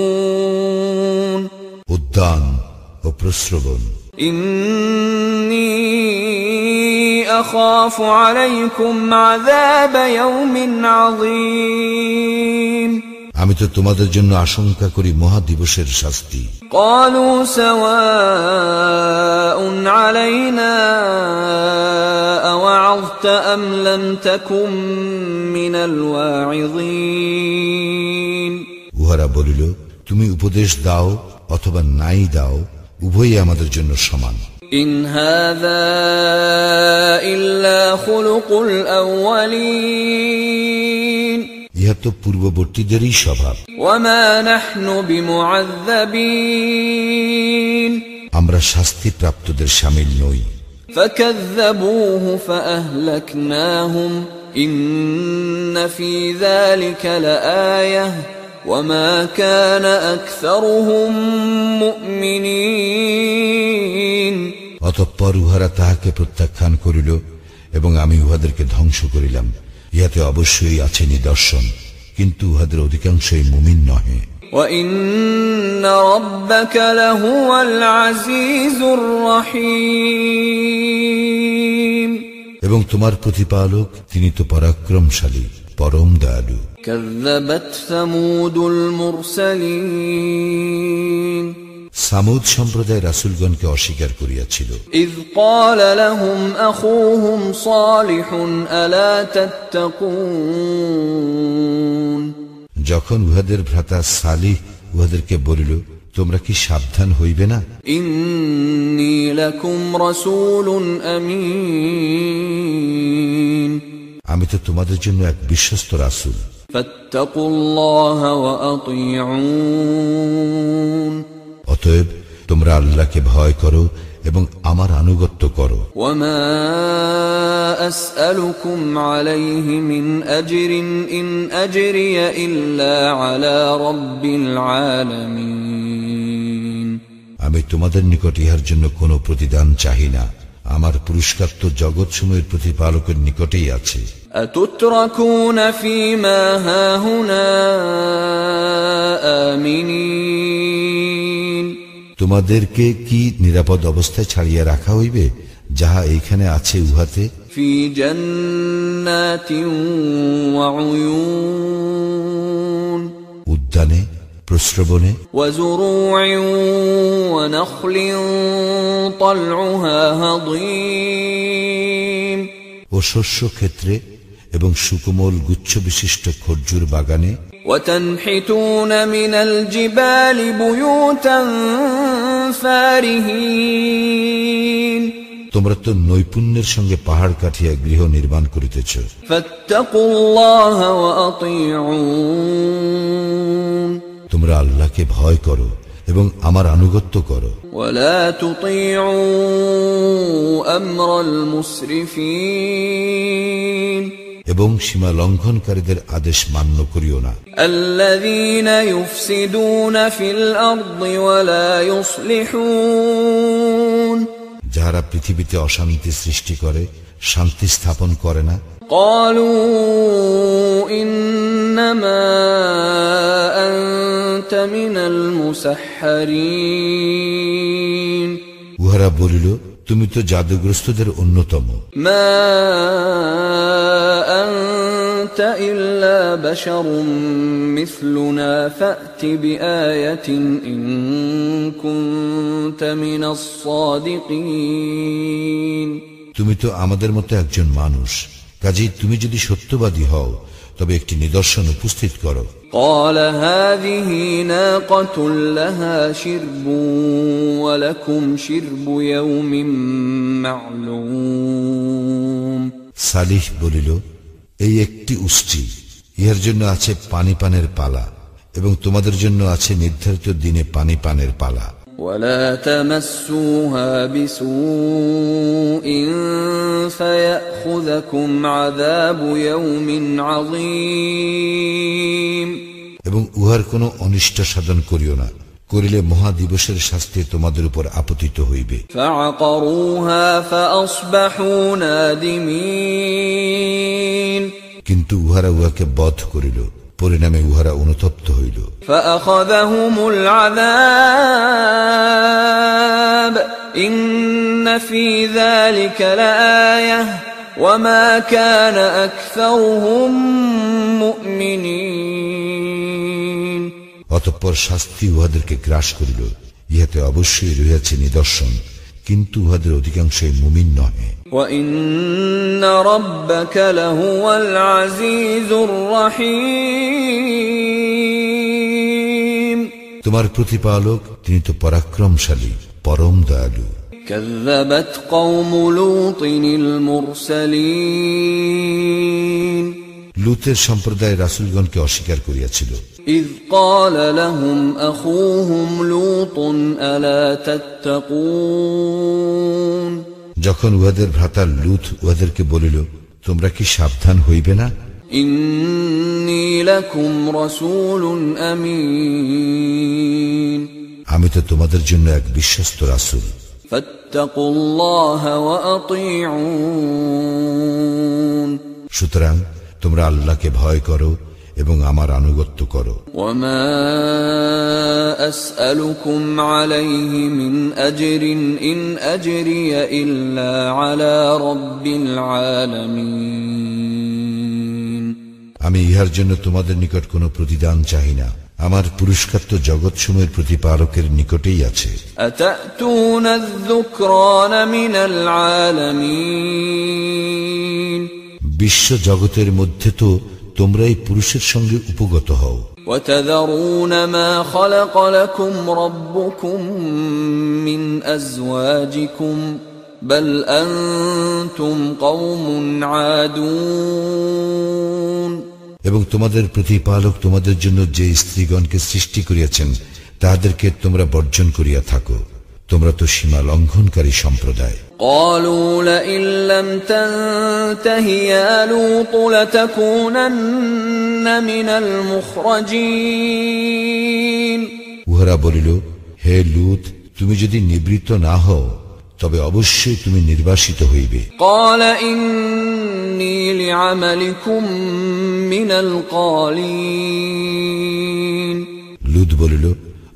وعيون উদ্যান ও প্রস্রবণ। إني أخاف عليكم عذاب يوم عظيم আমি তো তোমাদের জন্য আশঙ্কা করি মহাদিবসের শাস্তি। قالوا سواء علينا أوعظت أم لم تكن من الواعظين উহারা বলিল, তুমি উপদেশ দাও অথবা নাই দাও, উভয়ই আমাদের জন্য সমান। إن هذا إلا خلق الأولين ইহা তো পূর্ববর্তীদেরই স্বভাব। وما نحن بمعذبين আমরা শাস্তি প্রাপ্তদের শামিল নই। فكذبوه فأهلكناهم إن في ذلك لآية وما كان أكثرهم مؤمنين অতঃপর উহারা তাহাকে প্রত্যাখ্যান করিল এবং আমি উহাদেরকে ধ্বংস করিলাম। ইহাতে অবশ্যই আছে নিদর্শন, কিন্তু উহাদের অধিকাংশই মুমিন নহে। وإن ربك لهو العزيز الرحيم এবং তোমার প্রতিপালক তিনি তো পরাক্রমশালী, পরম দয়ালু। كذبت ثمود المرسلين সামুদ সম্প্রদায় রাসূলগণকে অস্বীকার করিয়াছিল। إذ قال لهم أخوهم صالح ألا تتقون যখন উহাদের ভ্রাতা সালিহ উহাদেরকে বলিল, তোমরা কি সাবধান হইবে না? إني لكم رسول أمين আমি তো তোমাদের জন্য এক বিশ্বস্ত রাসূল। فاتقوا الله وأطيعون অতএব তোমরা আল্লাহকে ভয় করো এবং আমার আনুগত্য করো। وما أسألكم عليه من أجر إن أجري إلا على رب العالمين আমি তোমাদের নিকট ইহার জন্য কোনো প্রতিদান চাহি না, আমার পুরস্কার তো জগৎসমূহের প্রতিপালকের নিকটেই আছে। أتتركون فيما هاهنا آمنين তোমাদেরকে কি নিরাপদ অবস্থায় ছাড়িয়া রাখা হইবে যাহা এইখানে আছে উহাতে? في جنات وعيون উদ্যানে, প্রস্রবণে, وزروع ونخل طلعها هضيم ও শস্য ক্ষেত্রে এবং সুকোমল গুচ্ছ বিশিষ্ট খরজুর বাগানে। وتنحتون من الجبال بيوتا فارهين তোমরা তো নৈপুণ্যের সঙ্গে পাহাড় কাটিয়া গৃহ নির্মাণ করিতেছ। فاتقوا الله وأطيعون তোমরা আল্লাহকে ভয় করো এবং আমার আনুগত্য করো। ولا تطيعوا أمر المسرفين এবং সীমা লঙ্ঘনকারীদের আদেশ মান্য করিও না। الذين يفسدون في الأرض ولا يصلحون যারা পৃথিবীতে অশান্তি সৃষ্টি করে, শান্তি স্থাপন করে না। قالوا إنما أنت من المسحرين উহারা বলিল, তুমি তো জাদুগ্রস্তদের অন্যতম। ما أنت إلا بشر مثلنا فأت بآية إن كنت من الصادقين তুমি তো আমাদের মতো একজন মানুষ, কাজেই তুমি যদি সত্যবাদী হও তবে একটি নিদর্শন উপস্থিত করো। قال هذه ناقة لها شرب ولكم شرب يوم معلوم সালিহ বলিল, এই একটি উষ্ট্রী, ইহার জন্য আছে পানি পানের পালা এবং তোমাদের জন্য আছে নির্ধারিত দিনে পানি পানের পালা। ولا تمسوها بسوء فيأخذكم عذاب يوم عظيم এবং উহার কোনো অনিষ্ট সাধন করিও না, করিলে মহাদিবসের শাস্তি তোমাদের উপর আপতিত হইবে। فعقروها فأصبحوا نادمين কিন্তু উহারা উহাকে বধ করিল, পরিণামে উহারা অনুতপ্ত হইল। فأخذهم العذاب إن في ذلك لآية وما كان أكثرهم مؤمنين অতঃপর শাস্তি উহাদেরকে গ্রাস করিল, ইহাতে অবশ্যই রহিয়াছে নিদর্শন, কিন্তু উহাদের অধিকাংশই মুমিন নহে। وَإِنَّ رَبَّكَ لَهُوَ الْعَزِيزُ الرَّحِيمُ তোমার প্রতিপালক তিনি তো পরাক্রমশালী, পরম দয়ালু। كذبت قوم لوط المرسلين লূতের সম্প্রদায় রাসূলগণকে অস্বীকার করিয়াছিল। إذ قال لهم أخوهم لوط ألا تتقون যখন উহাদের ভ্রাতা লূত উহাদেরকে বলিল, তোমরা কি সাবধান হইবে না? إني لكم رسول أمين আমি তো তোমাদের জন্য এক বিশ্বস্ত রাসূল। فاتقوا الله وأطيعون সুতরাং তোমরা আল্লাহকে ভয় করো এবং আমার আনুগত্য করো। وما أسألكم عليه من أجر إن أجري إلا على رب العالمين আমি ইহার জন্য তোমাদের নিকট কোনো প্রতিদান চাহি না, আমার পুরস্কার তো জগৎসমূহের প্রতিপালকের নিকটেই আছে। أتأتون الذكران من العالمين বিশ্ব জগতের মধ্যে তো তোমরাই পুরুষের সঙ্গে উপগত হও। وتذرون ما خلق لكم ربكم من أزواجكم بل أنتم قوم عادون এবং তোমাদের প্রতিপালক তোমাদের জন্য যে স্ত্রীগণকে সৃষ্টি করিয়াছেন তাহাদেরকে তোমরা বর্জন করিয়া থাকো, তোমরা তো সীমা লঙ্ঘনকারী সম্প্রদায়। قالوا لئن لم تنته يا لوط لتكونن من المخرجين উহারা বলিল, হে লূত, তুমি যদি নিবৃত্ত না হও তবে অবশ্যই তুমি নির্বাসিত হইবে। قال إني لعملكم من القالين লূত বলিল,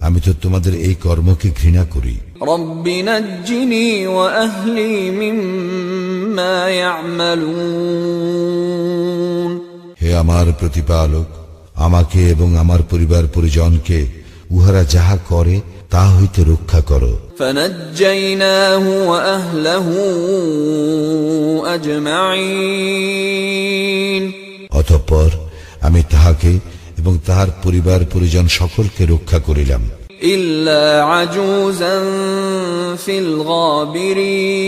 আমি তো তোমাদের এই কর্মকে ঘৃণা করি। رب نجني وأهلي مما يعملون হে আমার প্রতিপালক, আমাকে এবং আমার পরিবার পরিজনকে উহারা যাহা করে তা হইতে রক্ষা করো। فنجيناه وأهله أجمعين অতঃপর আমি তাহাকে এবং তাহার পরিবার পরিজন সকলকে রক্ষা করিলাম, إلا عجوزا في الغابرين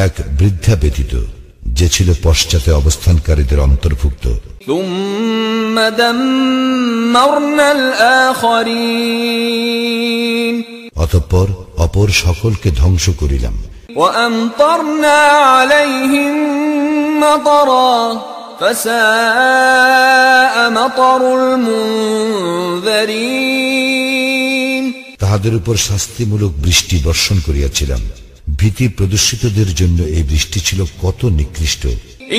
এক বৃদ্ধা ব্যতীত, যে ছিল পশ্চাতে অবস্থানকারীদের অন্তর্ভুক্ত। ثم دمرنا الآخرين অতঃপর অপর সকলকে ধ্বংস করিলাম। وأمطرنا عليهم مطرا فساء مطر المنذرين তাহাদের উপর শাস্তিমূলক বৃষ্টি বর্ষণ করিয়াছিলাম। ভীতি প্রদর্শিতদের জন্য এই বৃষ্টি ছিল কত নিকৃষ্ট।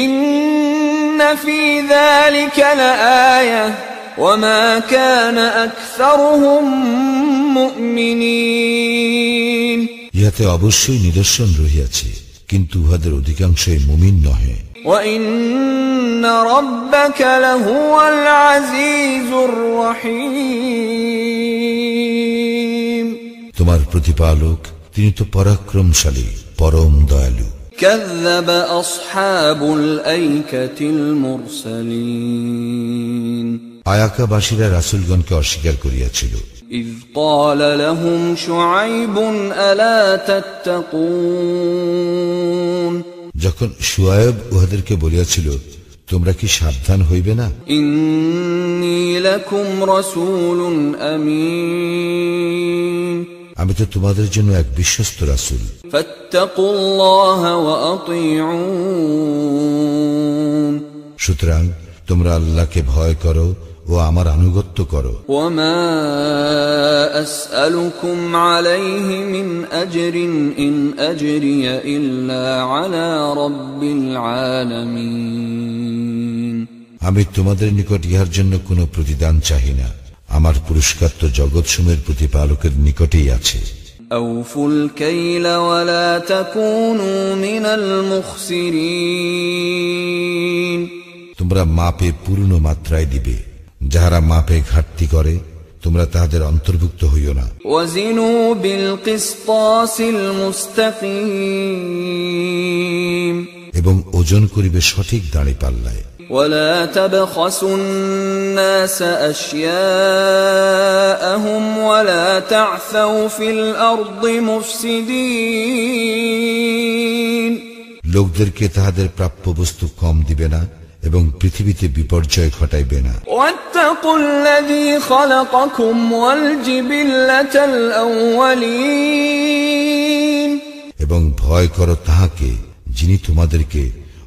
إن في ذلك لآية وما كان أكثرهم مؤمنين ইহাতে অবশ্যই নিদর্শন রহিয়াছে, কিন্তু উহাদের অধিকাংশই মুমিন নহে। وإن ربك لهو العزيز الرحيم তোমার প্রতিপালক তিনি তো পরাক্রমশালী, পরম দয়ালু। كذب أصحاب الأيكة المرسلين আয়াকাবাসীরা রাসূলগণকে অস্বীকার করিয়াছিল। إذ قال لهم شعيب ألا تتقون যখন শুআয়ব উহাদেরকে বলিয়াছিল, তোমরা কি সাবধান হইবে না? إني لكم رسول أمين আমি তো তোমাদের জন্য এক বিশ্বস্ত রাসূল। فاتقوا الله وأطيعون সুতরাং তোমরা আল্লাহকে ভয় করো ও আমার আনুগত্য করো। وما أسألكم عليه من أجر إن أجري إلا على رب العالمين আমি তোমাদের নিকট ইহার জন্য কোনো প্রতিদান চাহি না, আমার পুরস্কার তো জগৎসমূহের প্রতিপালকের নিকটেই আছে। أوفوا الكيل ولا تكونوا من المخسرين তোমরা মাপে পূর্ণ মাত্রায় দিবে, যাহারা মাপে ঘাটতি করে তোমরা তাহাদের অন্তর্ভুক্ত হইও না। وزنوا بالقسطاس المستقيم এবং ওজন করিবে সঠিক দাঁড়ি পাল্লায়। ولا تبخسوا الناس أشياءهم ولا تعثوا في الأرض مفسدين লোকদেরকে তাহাদের প্রাপ্য বস্তু কম দিবে না এবং পৃথিবীতে বিপর্যয় ঘটাইবে না। واتقوا الذي خلقكم والجبلة الأولين এবং ভয় করো তাহাকে যিনি তোমাদেরকে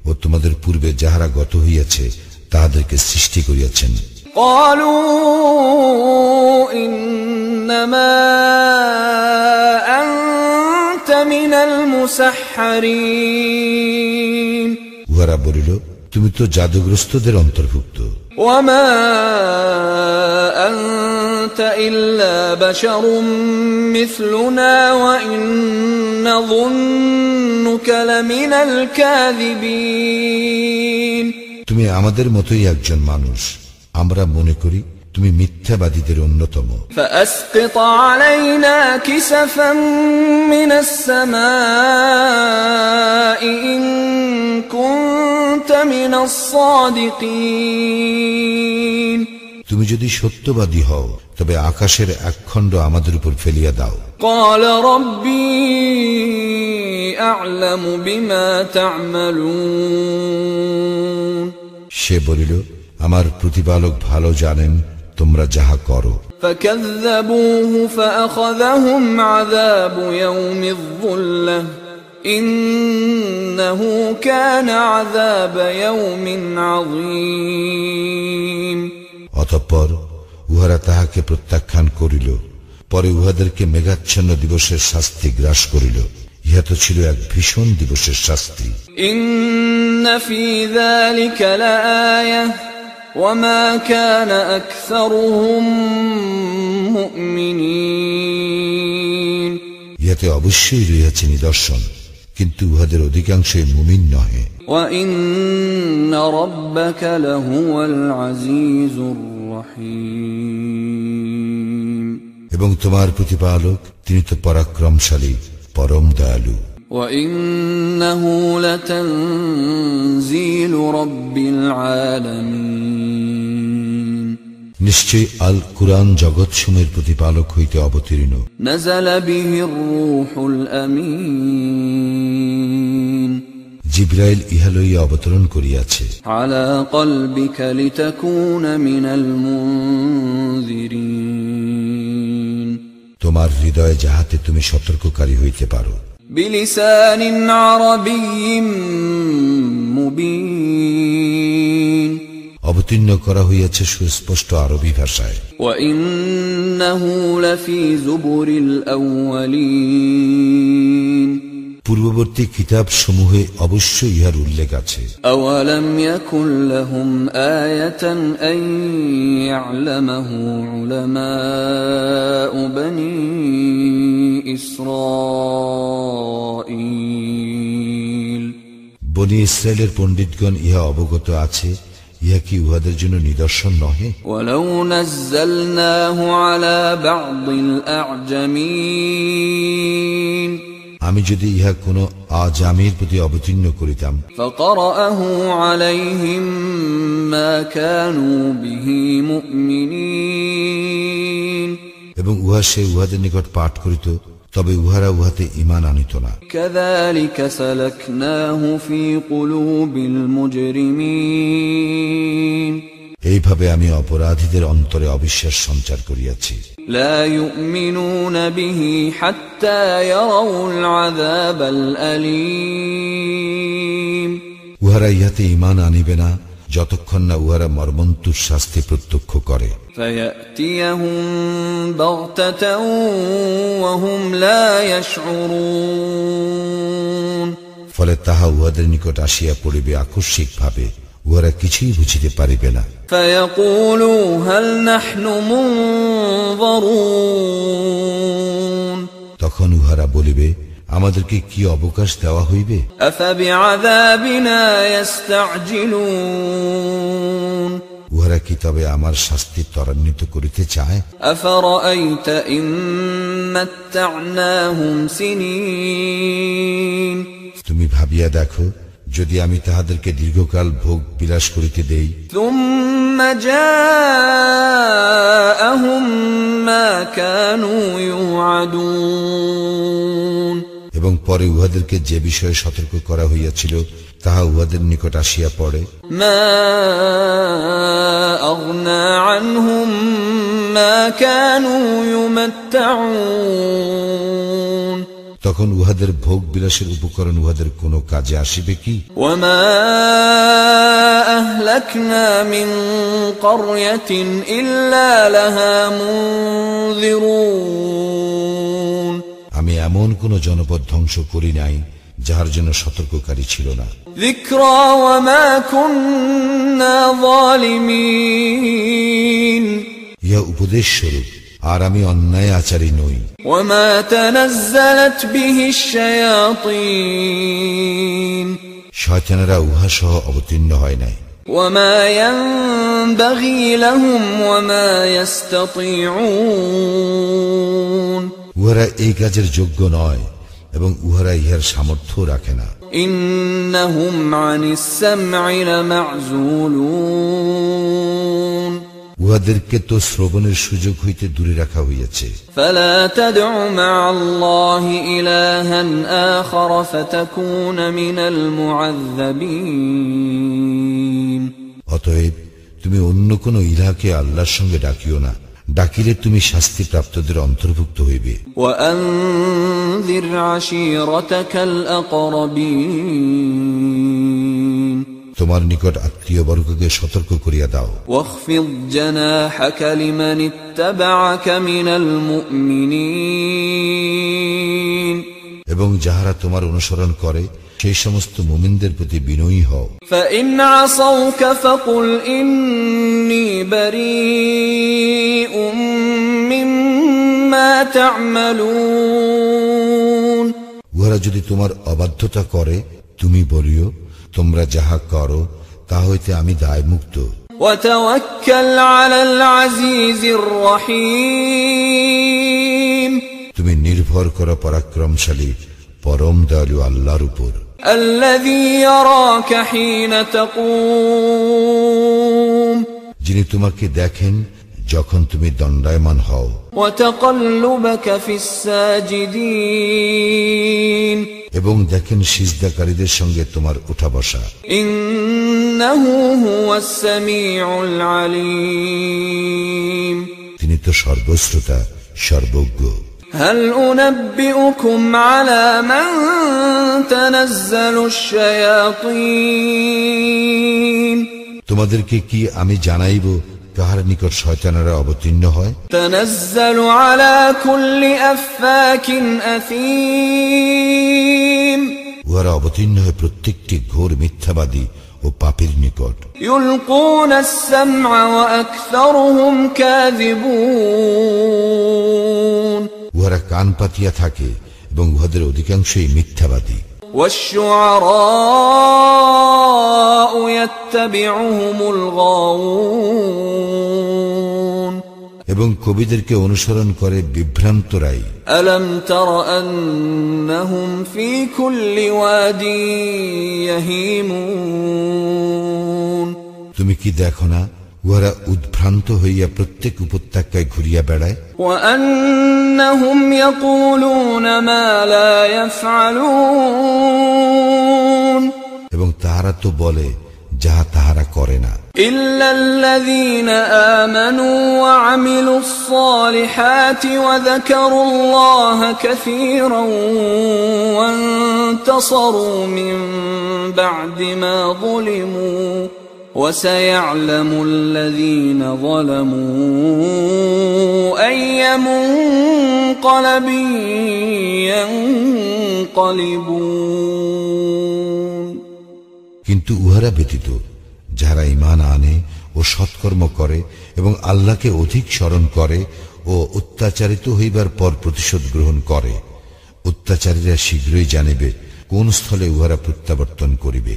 ও তোমাদের পূর্বে যাহারা গত হইয়াছে তাহাদেরকে সৃষ্টি করিয়াছেন। قالوا إنما أنت من المسحرين উহারা বলিল, তুমি তো জাদুগ্রস্তদের অন্তর্ভুক্ত। وما أنت إلا بشر مثلنا وإن نظنك لمن الكاذبين তুমি আমাদের মতোই একজন মানুষ, আমরা মনে করি তুমি মিথ্যাবাদীদের অন্যতম। فأسقط علينا كسفا من السماء إن كنت من الصادقين তুমি যদি সত্যবাদী হও তবে আকাশের এক খণ্ড আমাদের উপর ফেলিয়া দাও। قال ربي أعلم بما تعملون সে বলিল, আমার প্রতিপালক ভালো জানেন তোমরা যাহা করো। فكذبوه فأخذهم عذاب يوم الظلة إنه كان عذاب يوم عظيم অতঃপর উহারা তাহাকে প্রত্যাখ্যান করিল। পরে উহাদেরকে মেঘাচ্ছন্ন দিবসের শাস্তি গ্রাস করিল। ইহা তো ছিল এক ভীষণ দিবসের শাস্তি। إن في ذلك لآية وما كان أكثرهم مؤمنين ইহাতে অবশ্যই রহিয়াছে নিদর্শন, কিন্তু উহাদের অধিকাংশই মুমিন নহে। وإن ربك لهو العزيز الرحيم এবং তোমার প্রতিপালক তিনি তো পরাক্রমশালী, পরম দয়ালু। وإنه لتنزيل رب العالمين নিশ্চয়ই আল কুরআন জগৎসমূহের প্রতিপালক হইতে অবতীর্ণ। نزل به الروح الأمين জিবরাইল ইহা লইয়া অবতরণ করিয়াছে على قلبك لتكون من المنذرين তোমার হৃদয়ে যাহাতে তুমি সতর্ককারী হইতে পারো بلسان عربي مبين অবতীর্ণ করা হইয়াছে সুস্পষ্ট আরবি ভাষায় وإنه لفي زبر الأولين পূর্ববর্তী কিতাব সমূহে অবশ্যই ইহার উল্লেখ আছে أولم يكن لهم آية أن يعلمه علماء بني إسرائيل বনি ইসরায়েলের পণ্ডিতগণ ইহা অবগত আছে ইহা কি উহাদের জন্য নিদর্শন নহে ولو نزلناه على بعض الأعجمين আমি যদি ইহা কোন আজামির প্রতি অবতীর্ণ করিতাম فقرأه عليهم ما كانوا به مؤمنين এবং উহা সে উহাদের নিকট পাঠ করিত তবে উহারা উহাতে ঈমান আনিত না كذلك سلكناه في قلوب المجرمين এইভাবে আমি অপরাধীদের অন্তরে অবিশ্বাস সঞ্চার করিয়াছি لا يؤمنون به حتى يروا العذاب الأليم উহারা ইহাতে ঈমান আনিবে না যতক্ষণ না উহারা মর্মন্তুর শাস্তি প্রত্যক্ষ করে فيأتيهم بغتة وهم لا يشعرون ফলে তাহা উহাদের নিকট আসিয়া পড়িবে আকস্মিক ভাবে উহারা কিছুই বুঝিতে পারিবে না فيقولوا هل نحن منظرون তখন উহারা বলিবে আমাদেরকে কি অবকাশ দেওয়া হইবে أفبعذابنا يستعجلون উহারা কি তবে আমার শাস্তি ত্বরান্বিত করিতে চায় أفرأيت إن متعناهم سنين তুমি ভাবিয়া দেখো যদি আমি তাহাদেরকে দীর্ঘকাল ভোগ বিলাস করিতে দেই ثم جاءهم ما كانوا يوعدون এবং পরে উহাদেরকে যে বিষয়ে সতর্ক করা হইয়াছিল তাহা উহাদের নিকট আসিয়া পড়ে ما أغنى عنهم ما كانوا يمتعون তখন উহাদের ভোগ বিলাসের উপকরণ উহাদের কোনো কাজে আসিবে কি وما أهلكنا من قرية إلا لها منذرون আমি এমন কোন জনপদ ধ্বংস করি নাই যাহার জন্য সতর্ককারী ছিল না ذكرى وما كنا ظالمين ইহা উপদেশ স্বরূপ আর আমি অন্যায় আচারী নই وما تنزلت به الشياطين শয়তানেরা উহা সহ অবতীর্ণ হয় নাই وما ينبغي لهم وما يستطيعون উহারা এই কাজের যোগ্য নয় এবং উহারা ইহার সামর্থ্য রাখে না إنهم عن السمع لمعزولون উহাদেরকে তো শ্রবণের সুযোগ হইতে দূরে রাখা হইয়াছে فلا تدع مع الله إلها آخر فتكون من المعذبين অতএব তুমি অন্য কোন ইলাহকে আল্লাহর সঙ্গে ডাকিও না ডাকিলে তুমি শাস্তিপ্রাপ্তদের অন্তর্ভুক্ত হইবে وأنذر عشيرتك الأقربين তোমার নিকট আত্মীয় বর্গকে সতর্ক করিয়া দাও واخفض جناحك لمن اتبعك من المؤمنين এবং যাহারা তোমার অনুসরণ করে সেই সমস্ত মুমিনদের প্রতি বিনয়ী হও فإن عصوك فقل إني بريء مما تعملون উহারা যদি তোমার অবাধ্যতা করে তুমি বলিও তোমরা যাহা করো তা হইতে আমি দায়মুক্ত وتوكل على العزيز الرحيم তুমি নির্ভর করো পরাক্রমশালী পরম দয়ালু আল্লাহর উপর الذي يراك حين تقوم যিনি তোমাকে দেখেন যখন তুমি দণ্ডায়মান হও وتقلبك في الساجدين এবং দেখেন সিজদাকারীদের সঙ্গে তোমার উঠা বসা। ইন্নাহু হুয়াস সামিউল আলীম, তিনি তো সর্বশ্রোতা সর্বজ্ঞ। হাল উনাব্বিউকুম আলা মান তানাজ্জালুশ শায়াতিন, তোমাদেরকে কি আমি জানাইব কাহার নিকট শয়তানেরা অবতীর্ণ হয়? তানাজ্জালু আলা কুল্লি আফফাকিন আথীম, উহারা অবতীর্ণ হয় প্রত্যেকটি ঘোর মিথ্যাবাদী ও পাপীর নিকট। ইউলকুনাস সামআ ওয়া আকসারুহুম কাযিবুন, উহারা কান পাতিয়া থাকে এবং উহাদের অধিকাংশই মিথ্যাবাদী। والشعراء يتبعهم الغاوون, এবং কবিদেরকে অনুসরণ করে বিভ্রান্তরাই। ألم تر أنهم في كل واد يهيمون, তুমি কি দেখো না উহারা উদ্ভ্রান্ত হইয়া প্রত্যেক উপত্যকায় ঘুরিয়া বেড়ায়। وأنهم يقولون ما لا يفعلون, এবং তাহারা তো বলে যাহা তাহারা করে না। إلا الذين آمنوا وعملوا الصالحات وذكروا الله كثيرا وانتصروا من بعد ما ظلموا وسيعلم الذين ظلموا أي منقلب ينقلبون, কিন্তু উহারা ব্যতীত যারা ঈমান আনে ও সৎকর্ম করে এবং আল্লাহকে অধিক স্মরণ করে ও অত্যাচারিত হইবার পর প্রতিশোধ গ্রহণ করে, অত্যাচারীরা শীঘ্রই জানিবে কোন স্থলে উহারা প্রত্যাবর্তন করিবে।